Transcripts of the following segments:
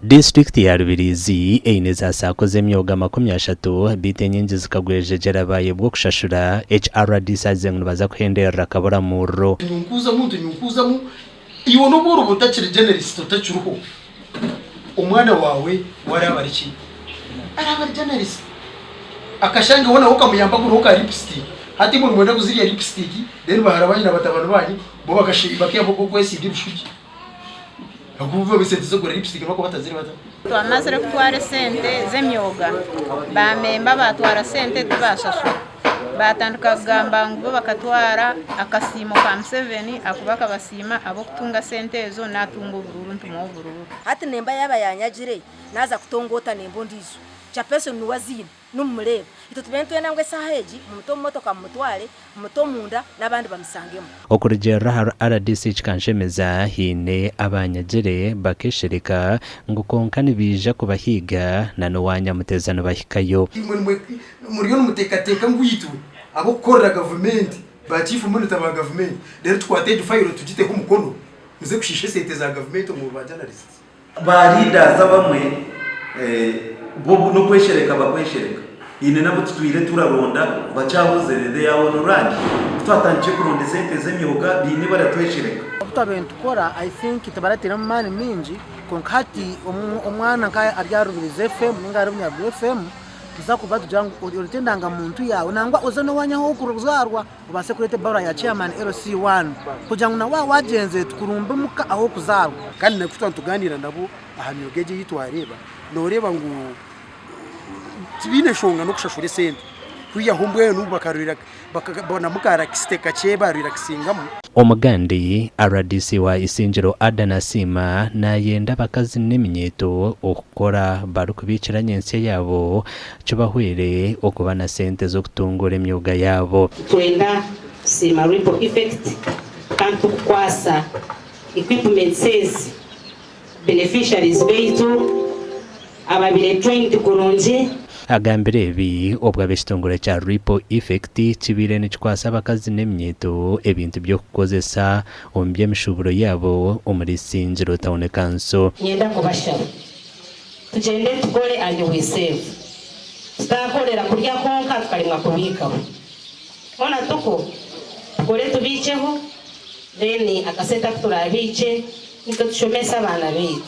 District ya Rubirizi eineza sakoze emyoga 30 bite nyingi zikagwejeje rabaye bwo kushashura HRD saze ngo baza kuhendera kabura muro nyunkuza muntu nyunkuza mu iwo no boro butakiri generalist utacuruho umwana wawe waraba iki araba generalist akashanga wona ukamuyamba guruka lipstick hati mu mwenda kuziriya lipstick then baharabanye nabatabano banyi bo bakashiba kiyabo kwesi ibishuki akuvuga bisente zo gura lipstick bako bataziri bata twamazire kutwara sente zemyoga bamemba batwara sente tubashasho batanduka kugamba ngo bakatwara akasimo ka 7 akubaka basima abo kutunga sente ezo natunga ubururu ntumo ubururu hati nemba yaba yanyagire naza kutongota nembo ndizo cha peso nuwazina numureba ito tubentwe nangwe saheji muto motoka mutwale muto munda nabandi bamisangemo okurugera RDC kanshemeza hine abanyagire bakeshereka ngo konkani bija kubahiga nano wanya mutezano bahikayo muri yo mutekateka ngwitwe abo korera government bachifu muri taba government rero twatede file tugite ku mukono muze kushishe sente za government mu bajournalists ba leaders abamwe bobu no kweshereka bakweshereka ine nabo tutwire turaronda bacahuzerede ya honorani twatangiye kuronda sente zemyoga bine baratweshereka tutabenti kora I think itabaratira mani minji konkati omwana ka aryarubirize FM ningari mu FM tuzakuba tujangu uritendanga muntu yawe nangwa uzano wanyaho kuruzarwa ubase kurete bara ya chairman LC1 kujangu na wajenze tukurumbe muka aho kuzarwa kandi nakutwa tuganira nabo ahanyogeje yitwareba noreba ngo tibine shonga no kushashura sente kuya humbwe nubakarira bakabona mukara kisteka cheba relaxingamo omugandi RDC wa Isinjiro Adanasima na yenda bakazi n'eminyeto okukora barukubicira nyense yabo cubahwere okubana sente zo kutungura emyoga yabo twenda sima ripple effect kantu kwasa equipment says beneficiaries beitu ababire trained kurunje agambire bi obwa bestongora cha ripple effect kibire ni kwasa bakazi n'emyeto ebintu byo kukozesa ombye mishuburo yabo omuri Isinjiro Town Council nyenda kubasha tugende tugole and we save tutakorera kurya konka tukarimwa kubikaho ona tuko tugole tubiceho then akaseta turabice niko tushomesa abana bitu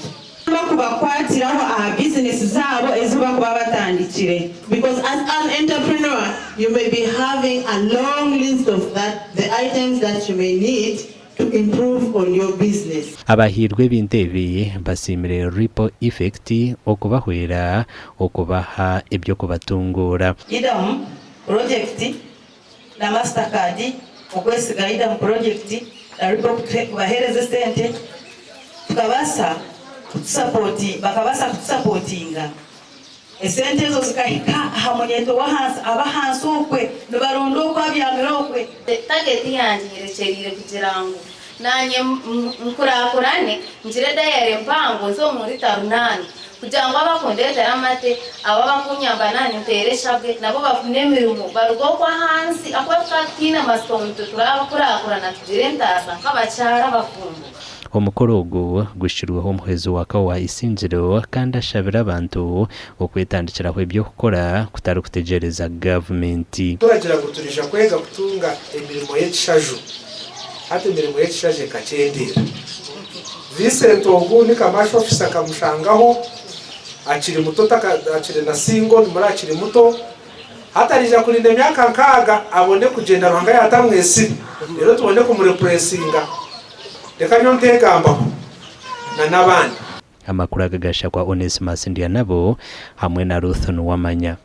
bakubakwatiraho aha business zabo ezuba kuba batandikire because as an entrepreneur you may be having a long list of the items that you may need to improve on your business abahirwe bintebi basimire ripple effect okubahwera okubaha ibyo kubatungura idam project na Mastercard okwesiga idam project ripple bahereze sente tukabasa support bakabasa supportinga esente zo zikahika hamonyeto wahansi abahansi okwe nibarondo kwa byangarokwe target yanjye irekerire kugirango nanye mukurakurane njire dayare mpango zo muri tarunani kugirango abakondera amate aba bakunyamba nanye ntereshabwe nabo bafune mirimo barugo kwa hansi akwafatina masonto turabakurakurana tugire ndaza nk'abacyara bafungo omukorogo gushirwaho umuhezo wa Isinjiro kandi ashabira abantu okwetandikiraho ibyo gukora kutari kutegereza government turagira guturisha kwega kutunga imirimo y'ekishaju hati imirimo y'ekishaje kacendera Vincent Ogu ni kamasho officer kamushangaho akiri muto akiri na single muri akiri muto hatarija kurinda myaka nkaga abone kugenda ruhanga yatamwesi rero tubone kumurepressinga reka nyontegamba na nabandi amakuru agagasha kwa Onesimus Ndianabo hamwe na Ruth Nuwamanya.